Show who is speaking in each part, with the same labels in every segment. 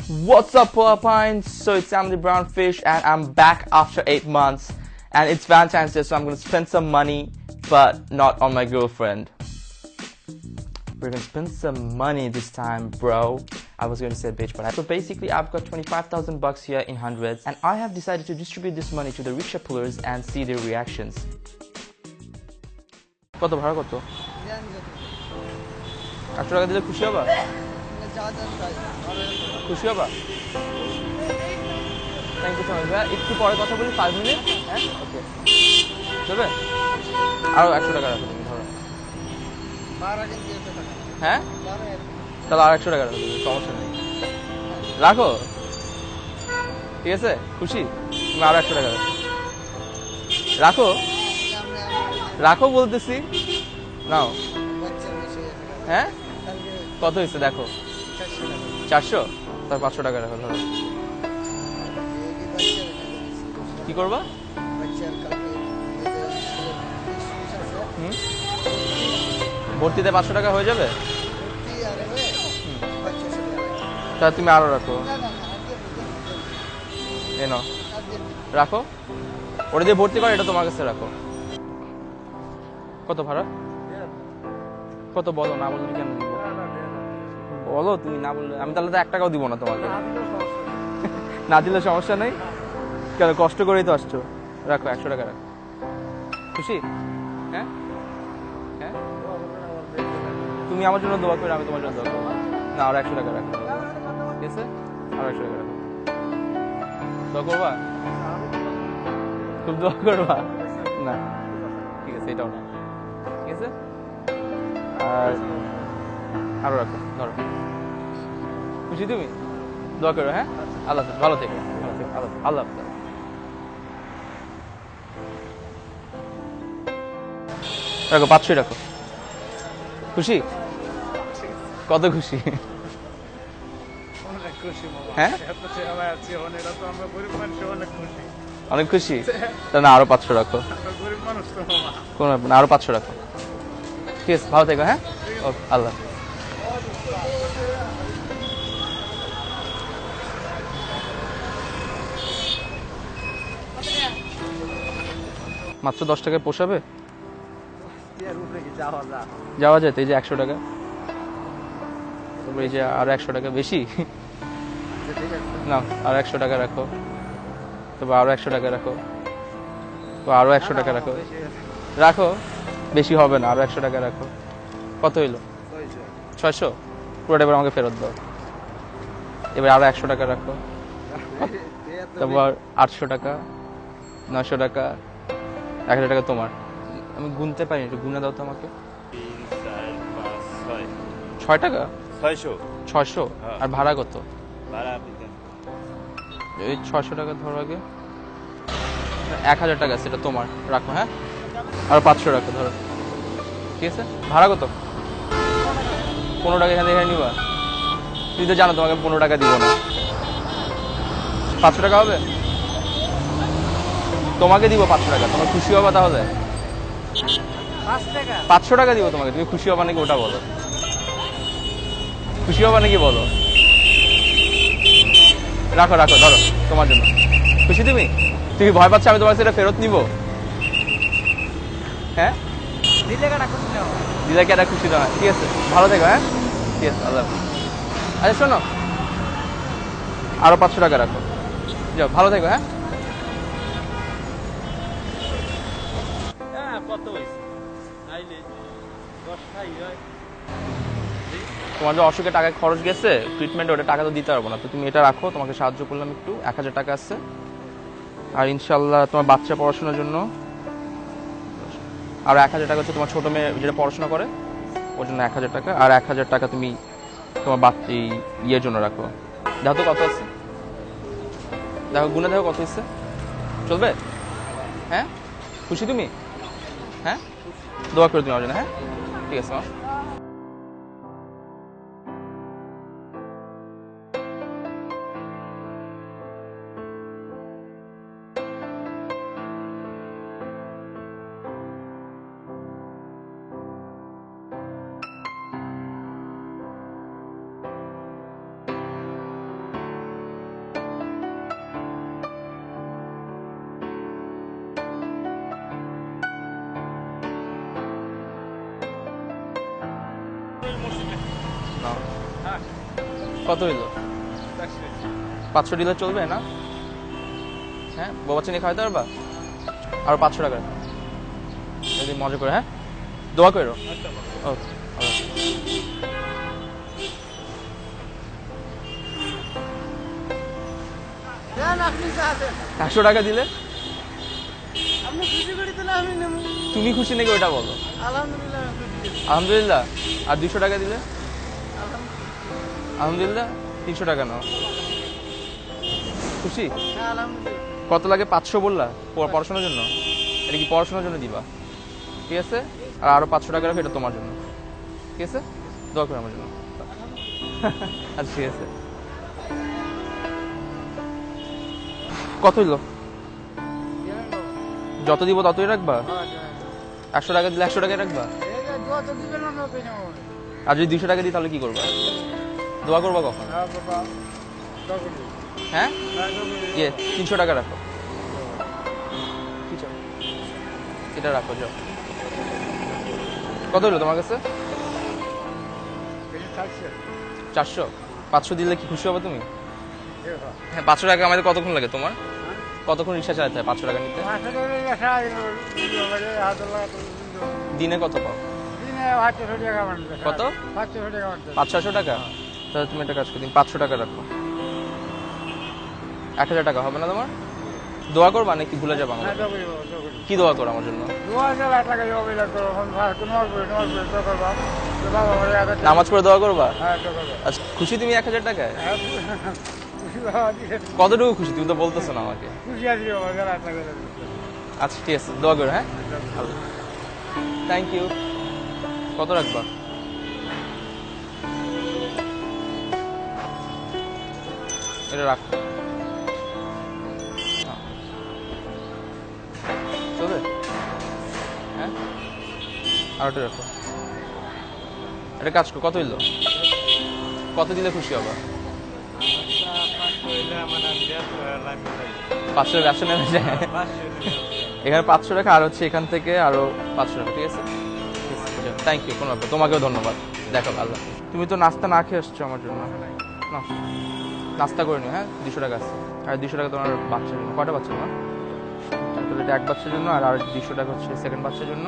Speaker 1: What's up, Pines? So it's Sam the Brown Fish, and I'm back after 8 months. And it's Valentine's Day, so I'm gonna spend some money, but not on my girlfriend. We're gonna spend some money this time, bro. I was gonna say bitch, but so basically I've got 25,000 bucks here in hundreds, and I have decided to distribute this money to the richer pullers and see their reactions. কত ভাড়া কত? 800 টাকা দিলে খুশি হবা? খুশি হবা? Thank you so much ভাই। একটু পরে কথা বলি, 5 মিনিট। হ্যাঁ, ওকে। দেবে? আরো 100 টাকা রাখো তুমি, ধরো। হ্যাঁ, তাহলে আর 100 টাকা রাখো, সমস্যা নেই। রাখো, ঠিক আছে? খুশি? তুমি আরো 100 টাকা রাখো। রাখো, রাখো বলতেছি। নাও। হ্যাঁ, কত হয়েছে দেখো? 400? তার 500 টাকা রাখো, ধরো। কি করবা? ভর্তিতে 500 টাকা হয়ে যাবে? তা তুমি আরো রাখো। এ নাও, রাখো। ওটা দিয়ে ভর্তি করো, এটা তোমার কাছে রাখো। কত ভাড়া? কত বলো, না বললে কেন দিব? বলো, তুমি না বললে আমি তাহলে তো 1 টাকাও দিব না তোমাকে। না দিলে সমস্যা নেই, কেন কষ্ট করেই তো আসছো। রাখো, 100 টাকা রাখো। খুশি? হ্যাঁ হ্যাঁ, তুমি আমার জন্য দোয়া করো, আমি তোমার জন্য দোয়া করবো। না, আর 100 টাকা রাখো, ঠিক আছে? আর 100 টাকা রাখো। দোয়া করবা? খুব দোয়া করবা? না, ঠিক আছে, এটাও না, ঠিক আছে? আর আরো রাখো, ধরো। খুশি তুমি? দোয়া করো, হ্যাঁ? আল্লাহ হাফেজ, ভালো থেকো, আল্লাহ হাফেজ। রাখো, 500 রাখো। খুশি? কত খুশি? হ্যাঁ, অনেক খুশি। না, আরো 500 রাখো। কোন ব্যাপার না, আরো 500 রাখো, ঠিক আছে? ভালো থেকো, হ্যাঁ? ওকে, আল্লাহ। মাত্র 10 টাকায় পোষাবে? যাওয়া যায় তো। এই যে 100 টাকা, এই যে আর 100 টাকা বেশি। না, আর 100 টাকা রাখো, তবে আরো 100 টাকা রাখো, তো আরো 100 টাকা রাখো। রাখো, বেশি হবে না, আরো 100 টাকা রাখো। কত হইলো? 600। পুরোটা এবার আমাকে ফেরত দাও। এবার আরো 100 টাকা রাখো, তারপর 800 টাকা, 900 টাকা, 1000 টাকা তোমার। আমি গুনতে পারি, একটু গুনে দাও তো আমাকে। 6 টাকা? 600। আর ভাড়া কত? এই 600 টাকা ধরো আগে। 1000 টাকা, সেটা তোমার, রাখো। হ্যাঁ, আর 500 রাখো, ধরো, ঠিক আছে? ভাড়া কত? 15 টাকা এখানে নিবা? তুমি তো জানো তোমাকে 15 টাকা দিব না। 500 টাকা হবে? তোমাকে দিব 500 টাকা, তোমার খুশি হবা তাহলে? 500 টাকা দিব তোমাকে, তুমি খুশি হবা নাকি ওটা বলো? খুশি হবা নাকি বলো? রাখো রাখো, ধরো, তোমার জন্য। খুশি তুমি? তুমি ভয় পাচ্ছ আমি তোমার সেটা ফেরত নিব? হ্যাঁ, দিলে কি একটা খুশি নয়? ঠিক আছে, ভালো থেকো। হ্যাঁ, ঠিক আছে, আল্লাহ হাফেজ। আচ্ছা শোনো, আরো 500 টাকা রাখো, যাও, ভালো থেকো। হ্যাঁ, তোমার যে অসুখে টাকা খরচ গেছে ট্রিটমেন্ট, ওটা টাকা তো দিতে পারবো না, তো তুমি এটা রাখো, তোমাকে সাহায্য করলাম একটু। 1000 টাকা আছে, আর ইনশাল্লাহ তোমার বাচ্চা পড়াশোনার জন্য আর 1000 টাকা হচ্ছে তোমার ছোট মেয়ে যেটা পড়াশোনা করে ওর জন্য 1000 টাকা, আর 1000 টাকা তুমি তোমার ইয়ের জন্য রাখো। দেখো তো কত আছে, দেখো, গুনে দেখো কত হচ্ছে। চলবে? হ্যাঁ, খুশি তুমি? হ্যাঁ, দোয়া করে তুমি আমার জন্য। হ্যাঁ, ঠিক আছে মা। কত হইলো? 500 দিলে চলবে না? হ্যাঁ, বাবা চিনি খাইতে পারবা? আর 500 টাকা যদি মজা করে। হ্যাঁ, দোয়া করো। ওকে, 100 টাকা দিলে তুমি খুশি নাকি ওটা বলো? আলহামদুলিল্লাহ। আর 200 টাকা দিলে? আলহামদুলিল্লাহ। 300 টাকা নাও। খুশি? কত লাগে? 500 বললা পড়াশোনার জন্য? এটা কি পড়াশোনার জন্য দিবা? ঠিক আছে, আর আরো 500 টাকা রাখো, এটা তোমার জন্য। ঠিক আছে, দোয়া করো আমার জন্য। আচ্ছা ঠিক আছে। কত হইলো? যত দিব ততই রাখবা? 100 টাকা দিলে 100 টাকাই রাখবা? আর যদি 200 টাকা দিই তাহলে কি করবা? দোয়া করবা কখন? হ্যাঁ, 300 টাকা রাখো। এটা রাখো, যাও। কত হলো তোমার কাছে? 400। 500 দিলে কি খুশি হবে তুমি? হ্যাঁ, 500 টাকা আমাদের কতক্ষণ লাগে তোমার? কতক্ষণ রিক্সা চালাতে হয় 500 টাকা নিতে? দিনে কত পাও? কত? 500-600 টাকা। তাহলে তুমি একটা কাজ করো, 500 টাকা রাখো। 1000 টাকা হবে না তোমার? দোয়া করবা নাকি ভুলে যাবা? কি দোয়া করো আমার জন্য? নামাজ পড়ে দোয়া করবা? আচ্ছা, খুশি তুমি 1000 টাকায়? কতটুকু খুশি তুমি তো বলতেছো না আমাকে? আচ্ছা ঠিক আছে, দোয়া করো। হ্যাঁ, থ্যাংক ইউ। কত রাখবা? এটা রাখো। চলবে? হ্যাঁ, আর ওটা রাখো। এটা কাজ করো। কত হইলো? কত দিলে খুশি হবা? 500 ব্যবসা নেমে যায়। এখানে 500 টাকা, আর হচ্ছে এখান থেকে আরো 500 টাকা। ঠিক আছে, থ্যাংক ইউ। কোনো ব্যাপার, তোমাকেও ধন্যবাদ। দেখো আল্লাহ, তুমি তো নাস্তা না খেয়ে আসছো আমার জন্য। না, নাস্তা করে নিও। হ্যাঁ, 200 টাকা আছে। আর 200 টাকা তোমার বাচ্চার জন্য। কয়টা বাচ্চা তোমার? তাহলে এটা এক বাচ্চার জন্য, আর 200 টাকা হচ্ছে সেকেন্ড বাচ্চার জন্য।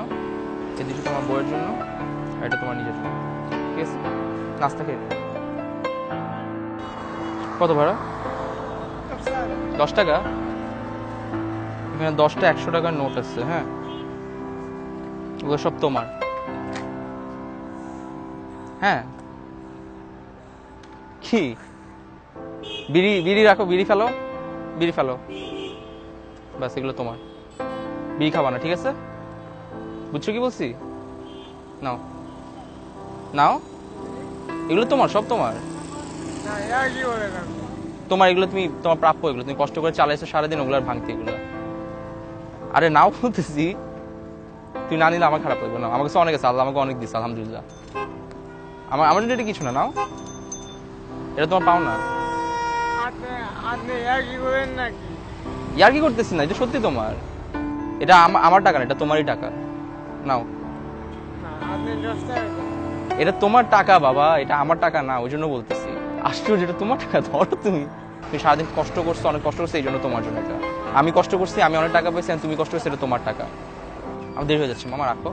Speaker 1: এই 200 তোমার বউয়ের জন্য, আর এটা তোমার নিজের জন্য। ঠিক আছে, নাস্তা খেয়ে নিও। কত ভাড়া? 10 টাকা। এখানে 10টা 100 টাকার নোট আছে। হ্যাঁ, ওগুলো সব তোমার। হ্যাঁ, কি বিড়ি? বিড়ি রাখো, বিড়ি ফেলো, বিড়ি ফেলো। ব্যাস, এগুলো তোমার। বিড়ি খাবা না, ঠিক আছে? বুঝছো কি বলছি? নাও নাও, এগুলো তোমার, সব তোমার। তোমার এগুলো, তুমি তোমার প্রাপ্য। এগুলো তুমি কষ্ট করে চালাইছো সারাদিন, ওগুলো আর ভাঙতে। এগুলো আরে নাও বলতেছি। তুমি না নিলে আমার খারাপ লাগবে না। আমার কাছে অনেক আছে, আল্লাহ আমাকে অনেক দিচ্ছে, আলহামদুলিল্লাহ। আমার জন্য এটা কিছু না। নাও, এটা তোমার পাও না। ইয়ার কি করতেছি না, এটা সত্যি তোমার। এটা আমার টাকা না, এটা তোমারই টাকা। নাও, এটা তোমার টাকা বাবা, এটা আমার টাকা না, ওই জন্য বলতেছি। আশ্চর্য, এটা তোমার টাকা, ধরো। তুমি সারাদিন কষ্ট করছো, অনেক কষ্ট করছো, এই জন্য তোমার জন্য এটা। আমি কষ্ট করছি, আমি অনেক টাকা পাইছি, তুমি কষ্ট করছো, এটা তোমার টাকা। আমার দেরি হয়ে যাচ্ছে, মামা রাখো।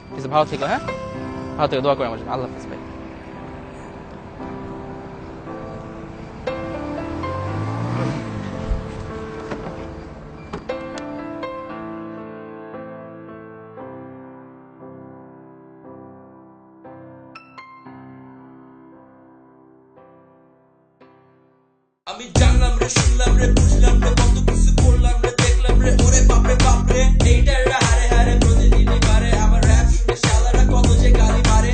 Speaker 1: ঠিক আছে, ভালো থেকো। হ্যাঁ, ভালো থেকো, দোয়া করে আমার জন্য। আল্লাহ হাফিজ ভাই।
Speaker 2: আমি জানলাম রে, শুনলাম রে, বুঝলাম রে, কত কিছু করলাম রে, দেখলাম রে, ওরে বাপরে বাপরে, এইটা